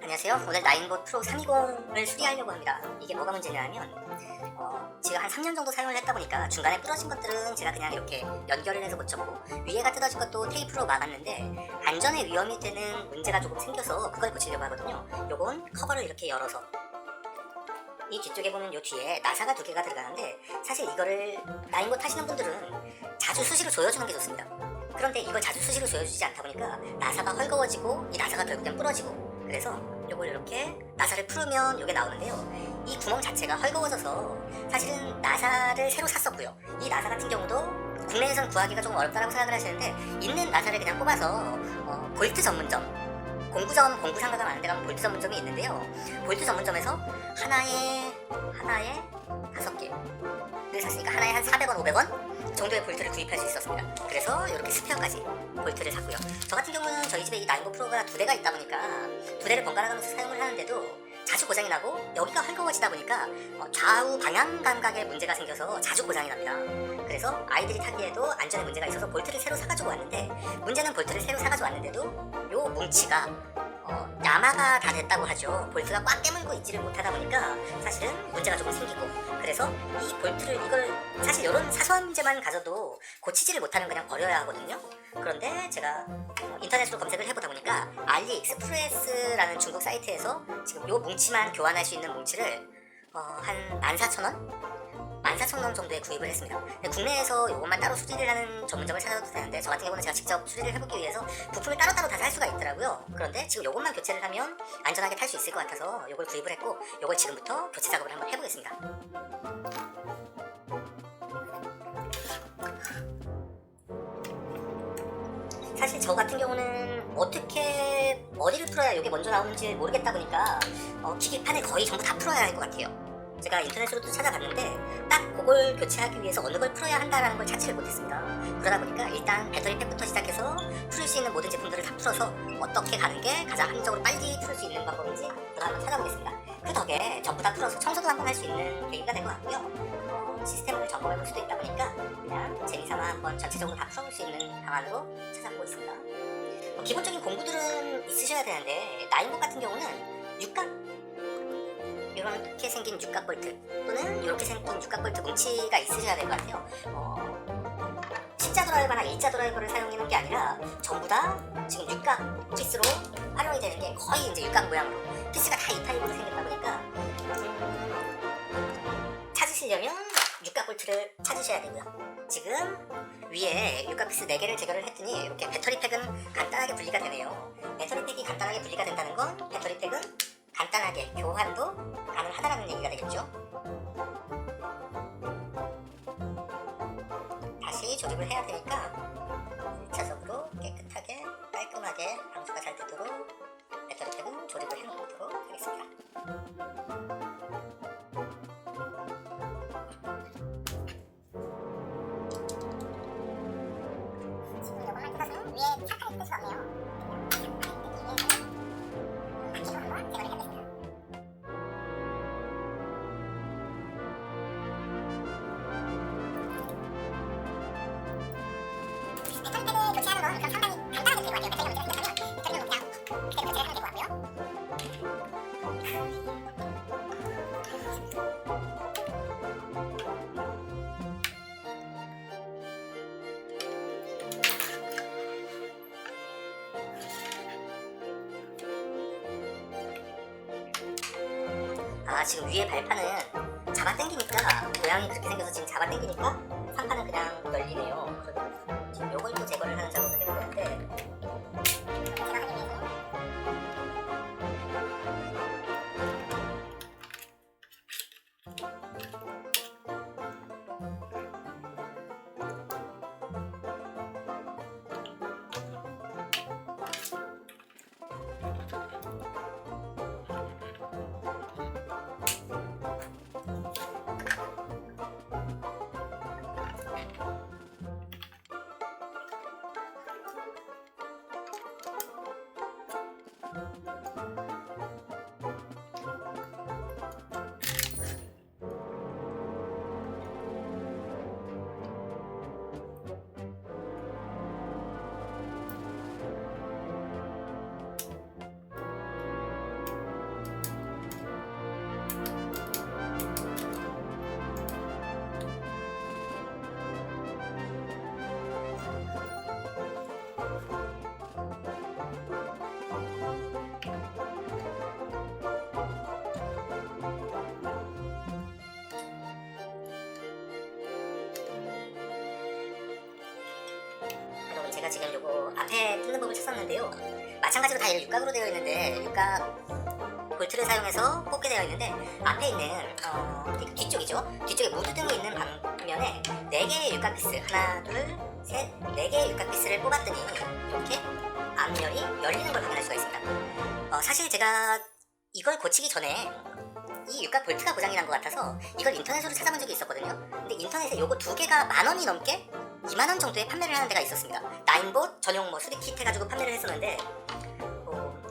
안녕하세요. 오늘 나인봇 프로 320을 수리하려고 합니다. 이게 뭐가 문제냐면 지금 한 3년 정도 사용을 했다 보니까 중간에 부러진 것들은 제가 그냥 이렇게 연결을 해서 고쳤고, 위에가 뜯어진 것도 테이프로 막았는데 안전에 위험이 되는 문제가 조금 생겨서 그걸 고치려고 하거든요. 요건 커버를 이렇게 열어서, 이 뒤쪽에 보면 요 뒤에 나사가 2개가 들어가는데, 사실 이거를 나인봇 하시는 분들은 자주 수시로 조여주는 게 좋습니다. 그런데 이걸 자주 수시로 조여주지 않다 보니까 나사가 헐거워지고 이 나사가 결국엔 부러지고, 그래서 요걸 이렇게 나사를 풀으면 요게 나오는데요. 이 구멍 자체가 헐거워져서 사실은 나사를 새로 샀었고요. 이 나사 같은 경우도 국내에선 구하기가 조금 어렵다고 생각을 하시는데, 있는 나사를 그냥 뽑아서 볼트 전문점, 공구점, 공구상가가 많은 데 가면 볼트 전문점이 있는데요. 볼트 전문점에서 하나에 5개를 샀으니까 하나에 한 400원, 500원 정도의 볼트를 구입할 수 있었습니다. 그래서 이렇게 스페어까지 볼트를 샀고요. 저 같은 경우는 저희 집에 이 나인봇 프로가 2대가 있다 보니까 2대를 번갈아 가면서 사용을 하는데도 자주 고장이 나고, 여기가 헐거워지다 보니까 좌우 방향 감각에 문제가 생겨서 자주 고장이 납니다. 그래서 아이들이 타기에도 안전에 문제가 있어서 볼트를 새로 사가지고 왔는데, 문제는 볼트를 새로 사가지고 왔는데도 요 뭉치가 야마가 다 됐다고 하죠. 볼트가 꽉 깨물고 있지를 못하다 보니까 사실은 문제가 조금 생기고, 그래서 이 볼트를, 이걸 사실 이런 사소한 문제만 가져도 고치지를 못하면 그냥 버려야 하거든요. 그런데 제가 인터넷으로 검색을 해보다 보니까 알리익스프레스라는 중국 사이트에서 지금 요 뭉치만 교환할 수 있는 뭉치를 한 14,000원? 14,000원 정도에 구입을 했습니다. 근데 국내에서 이것만 따로 수리를 하는 전문점을 찾아도 되는데, 저 같은 경우는 제가 직접 수리를 해보기 위해서 부품을 따로따로 다 살 수가 있더라고요. 그런데 지금 이것만 교체를 하면 안전하게 탈 수 있을 것 같아서 이걸 구입을 했고, 이걸 지금부터 교체 작업을 한번 해보겠습니다. 사실 저 같은 경우는 어떻게 어디를 풀어야 이게 먼저 나오는지 모르겠다 보니까 기기판을 거의 전부 다 풀어야 할 것 같아요. 제가 인터넷으로도 찾아봤는데 딱 그걸 교체하기 위해서 어느 걸 풀어야 한다라는 걸 찾지를 못했습니다. 그러다 보니까 일단 배터리팩부터 시작해서 풀을 수 있는 모든 제품들을 다 풀어서 어떻게 가는 게 가장 합리적으로 빨리 풀 수 있는 방법인지 그걸 한번 찾아보겠습니다. 그 덕에 전부 다 풀어서 청소도 한번 할 수 있는 계기가 될 것 같고요. 시스템을 점검해 볼 수도 있다 보니까 그냥 재미삼아 한번 전체적으로 다 풀어볼 수 있는 방안으로 찾아보고 있습니다. 기본적인 공구들은 있으셔야 되는데, 나인봇 같은 경우는 육각, 이렇게 생긴 육각 볼트 또는 이렇게 생긴 육각 볼트 뭉치가 있으셔야 될 것 같아요. 십자 드라이버나 일자 드라이버를 사용하는 게 아니라 전부 다 지금 육각 피스로 활용이 되는 게, 거의 이제 육각 모양으로 피스가 다 이 타입으로 생겼다 보니까 찾으시려면 육각 볼트를 찾으셔야 되고요. 지금 위에 육각 피스 4개를 제거를 했더니 이렇게 배터리팩은 간단하게 분리가 되네요. 배터리팩이 간단하게 분리가 된다는 건 배터리팩은 간단하게 교환도 가능하다라는 얘기가 되겠죠. 다시 조립을 해야 되니까 1차적으로 깨끗하게 깔끔하게 방수가 잘 되도록 배터리팩은 조립을 해놓도록 하겠습니다. 지금 이것만 뜯어서는 위에 착하게 뜯을 수 없네요. 지금 위에 발판은 잡아당기니까, 모양이 그렇게 생겨서 지금 잡아당기니까 상판은 그냥 열리네요. 그러면 지금 요걸 또 제거를 하는 작업을 해야 되는데, 여러분, 제가 지금 요거 앞에 뜯는 법을 찾았는데요. 마찬가지로 다 육각으로 되어 있는데, 육각 볼트를 사용해서 뽑게 되어 있는데, 앞에 있는 뒤쪽이죠. 뒤쪽에 무드등이 있는 반면에 4개의 육각 피스, 하나, 둘, 셋, 4개의 육각 피스를 뽑았더니 이렇게 앞면이 열리는 걸 확인할 수가 있습니다. 사실 제가 이걸 고치기 전에 이 육각 볼트가 고장이 난 것 같아서 이걸 인터넷으로 찾아본 적이 있었거든요. 근데 인터넷에 요거 2개가 10,000원이 넘게 20,000원 정도에 판매를 하는 데가 있었습니다. 나인봇 전용 수리 킷 해가지고 판매를 했었는데,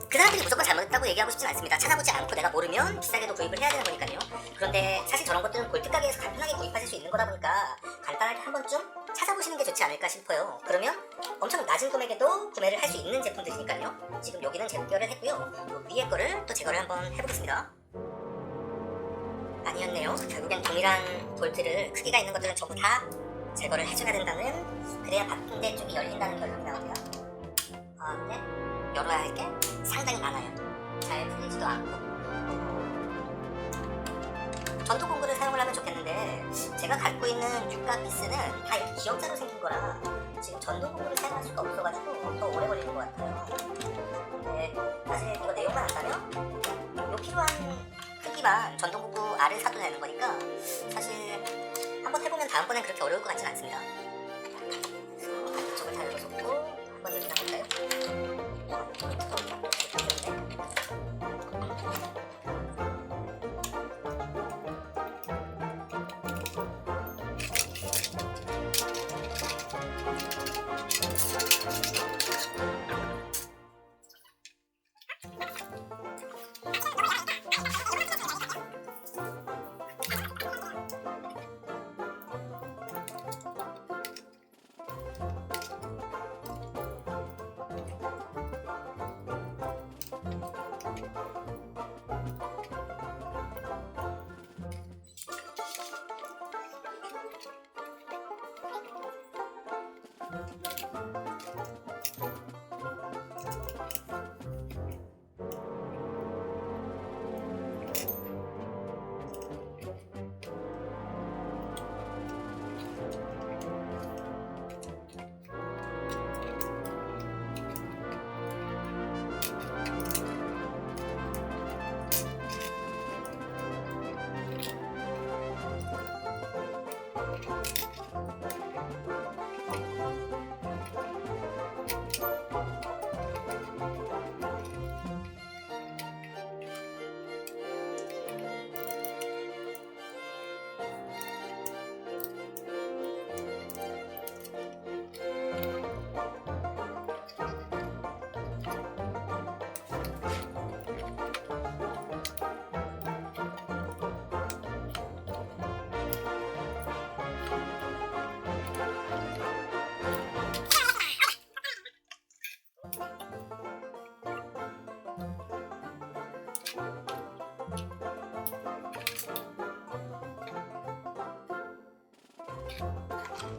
그 사람들이 무조건 잘못했다고 얘기하고 싶진 않습니다. 찾아보지 않고 내가 모르면 비싸게도 구입을 해야 되는 거니까요. 그런데 사실 저런 것들은 볼트 가게에서 간편하게 구입하실 수 있는 거다 보니까 간단하게 한 번쯤 찾아보시는 게 좋지 않을까 싶어요. 그러면 엄청 낮은 금액에도 구매를 할 수 있는 제품들이니까요. 지금 여기는 제거를 했고요. 요 위에 거를 또 제거를 한번 해보겠습니다. 아니었네요. 결국엔 동일한 볼트를 크기가 있는 것들은 전부 다 제거를 해줘야 된다는, 그래야 바쁜데 쪽이 열린다는 결론이 나옵니다. 근데 열어야 할 게 상당히 많아요. 잘 풀리지도 않고. 전도 공구를 사용을 하면 좋겠는데, 제가 갖고 있는 육각 피스는 다 이렇게 기역자로 생긴 거라 지금 전도 공구를 사용할 수가 없어가지고 더 오래 걸리는 것 같아요. 근데 사실 이거 내용만 안다면 요 필요한 크기만 전도 공구 알을 사도 되는 거니까 사실 한번 해보면 다음번엔 그렇게 어려울 것 같진 않습니다. 그래서 이쪽을 다 열어줬고 한번 여기 나볼까요?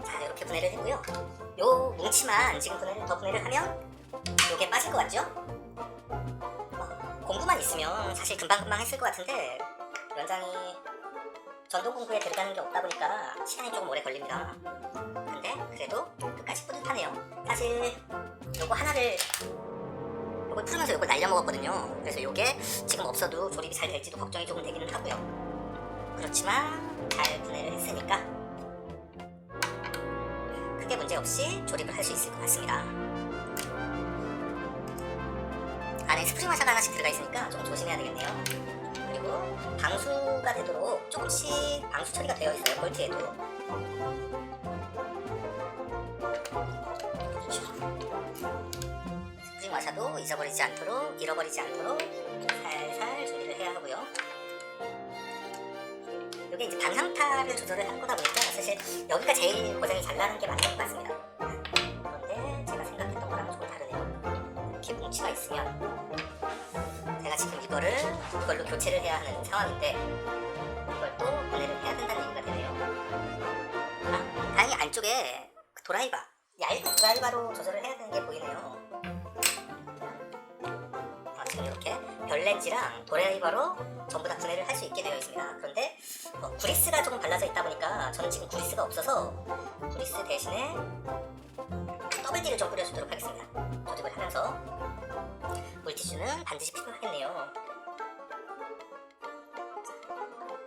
자, 이렇게 분해를 했고요. 요 뭉치만 지금 더 분해를 하면 요게 빠질 것 같죠? 공구만 있으면 사실 금방금방 했을 것 같은데 연장이 전동 공구에 들어가는 게 없다 보니까 시간이 조금 오래 걸립니다. 근데 그래도 끝까지 뿌듯하네요. 사실 요거 하나를 요걸 풀면서 요걸 날려먹었거든요. 그래서 요게 지금 없어도 조립이 잘 될지도 걱정이 조금 되기는 하고요. 그렇지만 잘 분해를 했으니까 크게 문제없이 조립을 할 수 있을 것 같습니다. 안에 스프링 와샤가 하나씩 들어가 있으니까 좀 조심해야 되겠네요. 그리고 방수가 되도록 조금씩 방수 처리가 되어 있어요. 볼트에도. 스프링 와샤도 잃어버리지 않도록 살살 조립을 해야 하고요. 이게 이제 방향타를 조절을 한 거다 보니까 사실 여기가 제일 고장이 잘 나는 게 맞는 것 같습니다. 그런데 제가 생각했던 거랑 조금 다르네요. 이렇게 뭉치가 있으면 제가 지금 이거 이걸로 교체를 해야 하는 상황인데 이걸 또 분해를 해야 된다는 얘기가 되네요. 다행히 안쪽에 드라이버, 얇은 드라이버로 조절을 해야 되는 게 보이네요. 지금 이렇게 별렌지랑 드라이버로 전부 다 분해를 할 수 있게 되어 있습니다. 그런데 구리스가 조금 발라져 있다 보니까 저는 지금 구리스가 없어서 구리스 대신에 더블D를 좀 뿌려주도록 하겠습니다. 조립을 하면서 물티슈는 반드시 필요하겠네요.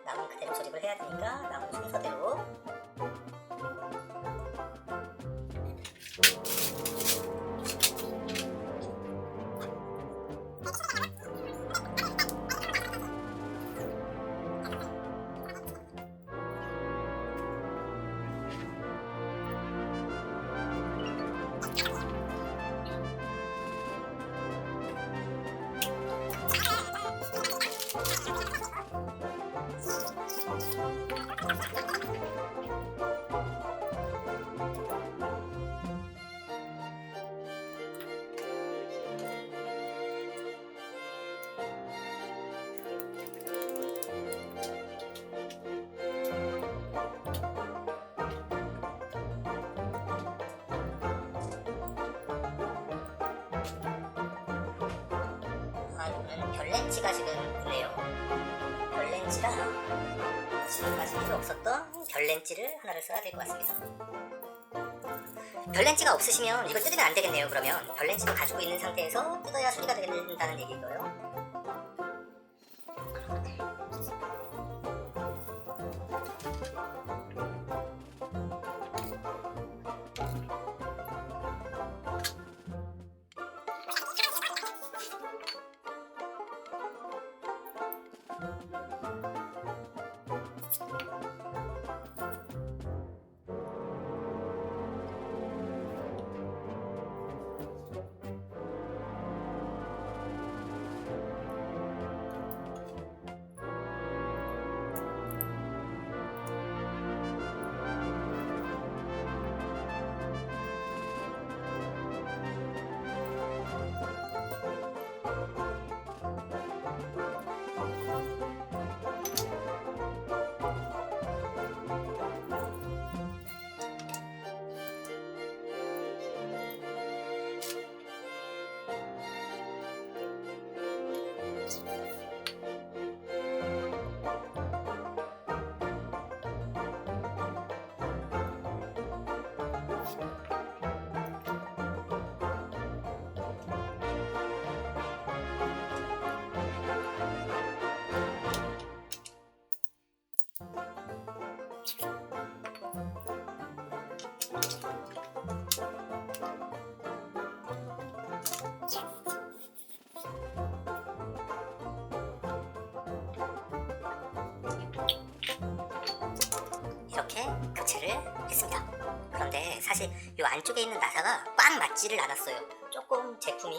나온 그대로 조립을 해야 되니까 나온 순서대로 이거는 별렌치가 지금 있네요. 별렌치랑 지금까지 필요 없었던 별렌치를 하나를 써야 될 것 같습니다. 별렌치가 없으시면 이거 뜯으면 안 되겠네요. 그러면 별렌치도 가지고 있는 상태에서 뜯어야 수리가 된다는 얘기고요. 이렇게 교체를 했습니다. 그런데 사실 이 안쪽에 있는 나사가 꽉 맞지를 않았어요. 조금 제품이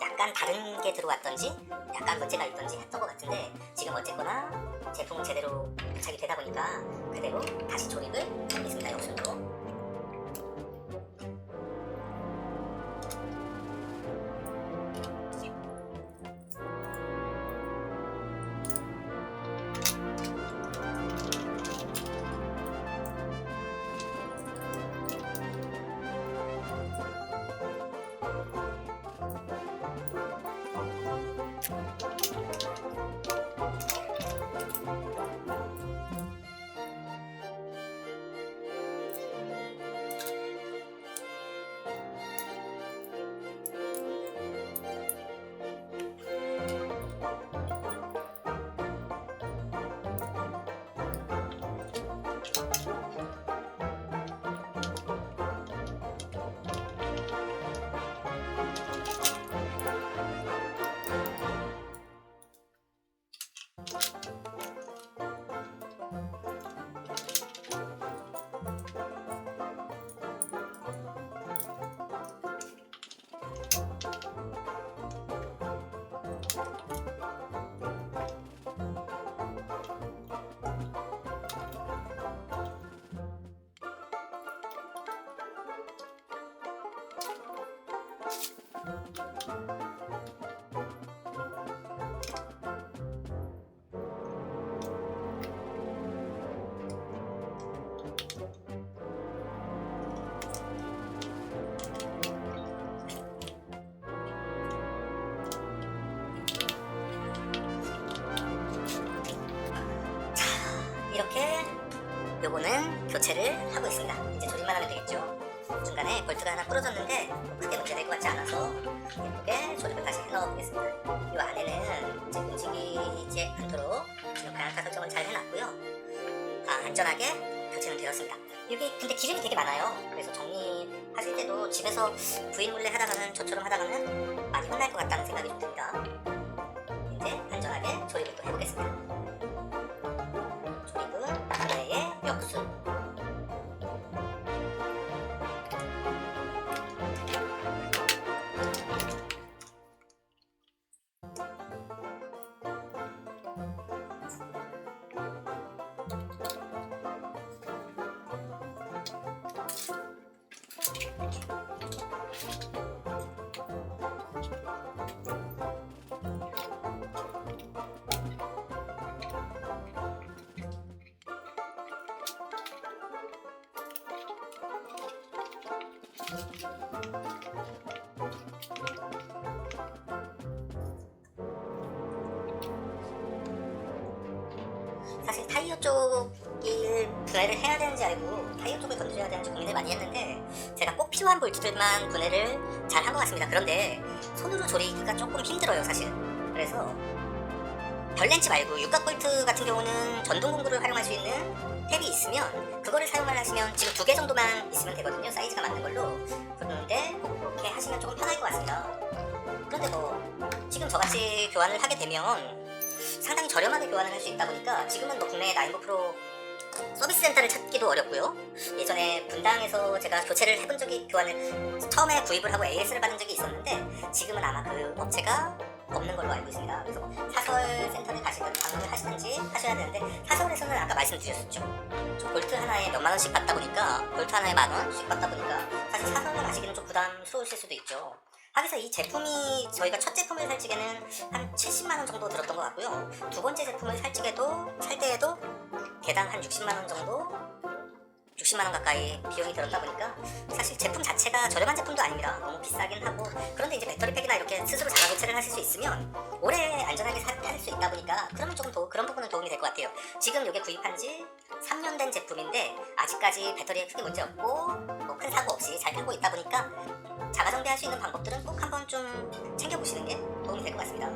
약간 다른 게 들어왔던지 약간 문제가 있던지 했던 것 같은데 지금 어쨌거나 제품 제대로 부착이 되다 보니까 그대로 다시 조립을 하겠습니다. 영순으로. 요거는 교체를 하고 있습니다. 이제 조립만 하면 되겠죠. 중간에 볼트가 하나 부러졌는데 크게 문제될 것 같지 않아서 예쁘게 조립을 다시 해넣어 보겠습니다. 이 안에는 이제 움직이지 않도록 지금 방향타 설정을 잘 해놨고요. 안전하게 교체는 되었습니다. 이게 근데 기름이 되게 많아요. 그래서 정리하실 때도 집에서 부인 몰래 하다가는 저처럼 하다가는 많이 혼날 것 같다는 생각이 좀 듭니다. 이제 안전하게 조립을 또 해보겠습니다. 조립은 분해의 역순. 사실 타이어 쪽을 분해를 해야 되는지 알고 타이어 쪽을 건드려야 되는지 고민을 많이 했는데 제가 꼭 필요한 볼트들만 분해를 잘 한 것 같습니다. 그런데 손으로 조리기가 조금 힘들어요, 사실. 그래서 별렌치 말고 육각 볼트 같은 경우는 전동 공구를 활용할 수 있는 탭이 있으면 그거를 사용을 하시면 지금 2개 정도만 있으면 되거든요. 사이즈가 맞는 걸로. 그런데 꼭 그렇게 하시면 조금 편할 것 같습니다. 그런데 지금 저같이 교환을 하게 되면 상당히 저렴하게 교환을 할 수 있다 보니까 지금은 국내에 나인고 프로 서비스 센터를 찾기도 어렵고요. 예전에 분당에서 제가 교체를 해본 적이 교환을 처음에 구입을 하고 AS를 받은 적이 있었는데 지금은 아마 그 업체가 없는 걸로 알고 있습니다. 그래서 사설 센터를 가시든 방문을 하시든지 하셔야 되는데 사설에서는 아까 말씀드렸었죠. 볼트 하나에 몇만 원씩 받다 보니까 볼트 하나에 만 원씩 받다 보니까 사실 사설을 가시기는 좀 부담스러우실 수도 있죠. 하기서 이 제품이 저희가 첫 제품을 살 적에는 한 70만 원 정도 들었던 것 같고요. 두 번째 제품을 살 때에도 개당 한 60만 원 정도 60만 원 가까이 비용이 들었다 보니까 사실 제품 자체가 저렴한 제품도 아닙니다. 너무 비싸긴 하고 그런데 이제 배터리팩이나 이렇게 스스로 자가 교체를 하실 수 있으면 오래 안전하게 탈 수 있다 보니까 그러면 조금 더 그런 부분은 도움이 될 것 같아요. 지금 이게 구입한 지 3년 된 제품인데 아직까지 배터리에 크게 문제 없고 큰 사고 없이 잘 타고 있다 보니까 자가 정비할 수 있는 방법들은 꼭 한번 좀 챙겨보시는 게 도움이 될 것 같습니다.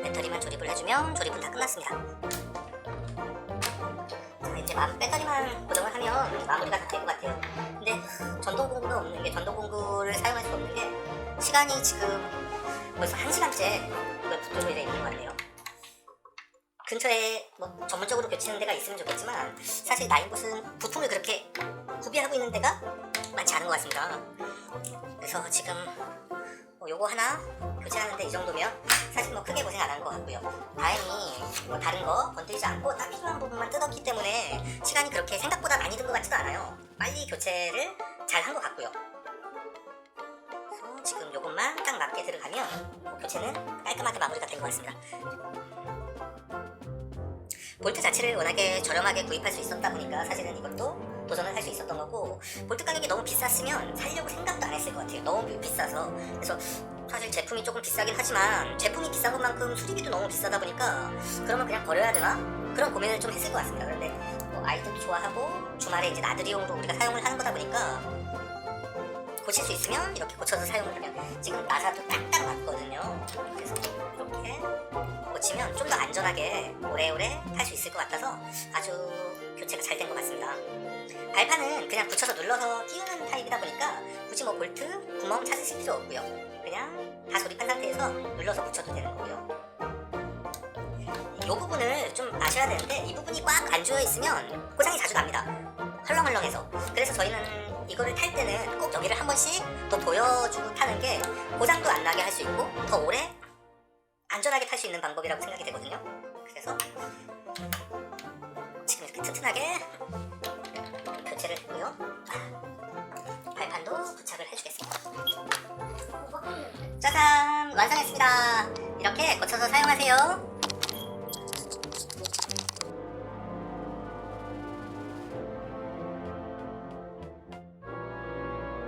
배터리만 조립을 해주면 조립은 다 끝났습니다. 자, 이제 배터리만 고정을 하면 마무리가 다 될 것 같아요. 근데 전동 공구가 없는 게, 전동 공구를 사용할 수 없는 게, 시간이 지금 벌써 1시간째 이걸 붙들고 있는 것 같네요. 근처에 뭐 전문적으로 교체하는 데가 있으면 좋겠지만, 사실 나인봇은 부품을 그렇게 구비하고 있는 데가 많지 않은 것 같습니다. 그래서 지금 요거 하나 교체하는데 이 정도면 사실 뭐 크게 고생 안 한 것 같고요. 다행히 뭐 다른 거 건드리지 않고 딱 필요한 부분만 뜯었기 때문에 시간이 그렇게 생각보다 많이 든 것 같지도 않아요. 빨리 교체를 잘 한 것 같고요. 그래서 지금 요것만 딱 맞게 들어가면 뭐 교체는 깔끔하게 마무리가 된 것 같습니다. 볼트 자체를 워낙에 저렴하게 구입할 수 있었다 보니까 사실은 이것도 도전을 할 수 있었던 거고, 볼트 가격이 너무 비쌌으면 살려고 생각도 안 했을 것 같아요. 너무 비싸서. 그래서 사실 제품이 조금 비싸긴 하지만 제품이 비싼 것만큼 수리비도 너무 비싸다 보니까 그러면 그냥 버려야 되나? 그런 고민을 좀 했을 것 같습니다. 그런데 뭐 아이들도 좋아하고 주말에 이제 나들이용으로 우리가 사용을 하는 거다 보니까 고칠 수 있으면 이렇게 고쳐서 사용을 하면, 지금 나사도 딱딱 맞거든요. 그래서 이렇게 고치면 좀 더 안전하게 오래오래 탈 수 있을 것 같아서 아주 교체가 잘 된 것 같습니다. 발판은 그냥 붙여서 눌러서 끼우는 타입이다 보니까 굳이 뭐 볼트 구멍 찾으실 필요 없고요. 그냥 다 조립한 상태에서 눌러서 붙여도 되는 거고요. 이 부분을 좀 아셔야 되는데, 이 부분이 꽉 안 조여 있으면 고장이 자주 납니다. 헐렁헐렁해서. 그래서 저희는 이거를 탈 때는 꼭 여기를 한 번씩 더 보여주고 타는 게 고장도 안 나게 할 수 있고 더 오래 안전하게 탈 수 있는 방법이라고 생각이 되거든요. 그래서 지금 이렇게 튼튼하게 교체를 했고요. 발판도 부착을 해주겠습니다. 짜잔! 완성했습니다. 이렇게 고쳐서 사용하세요.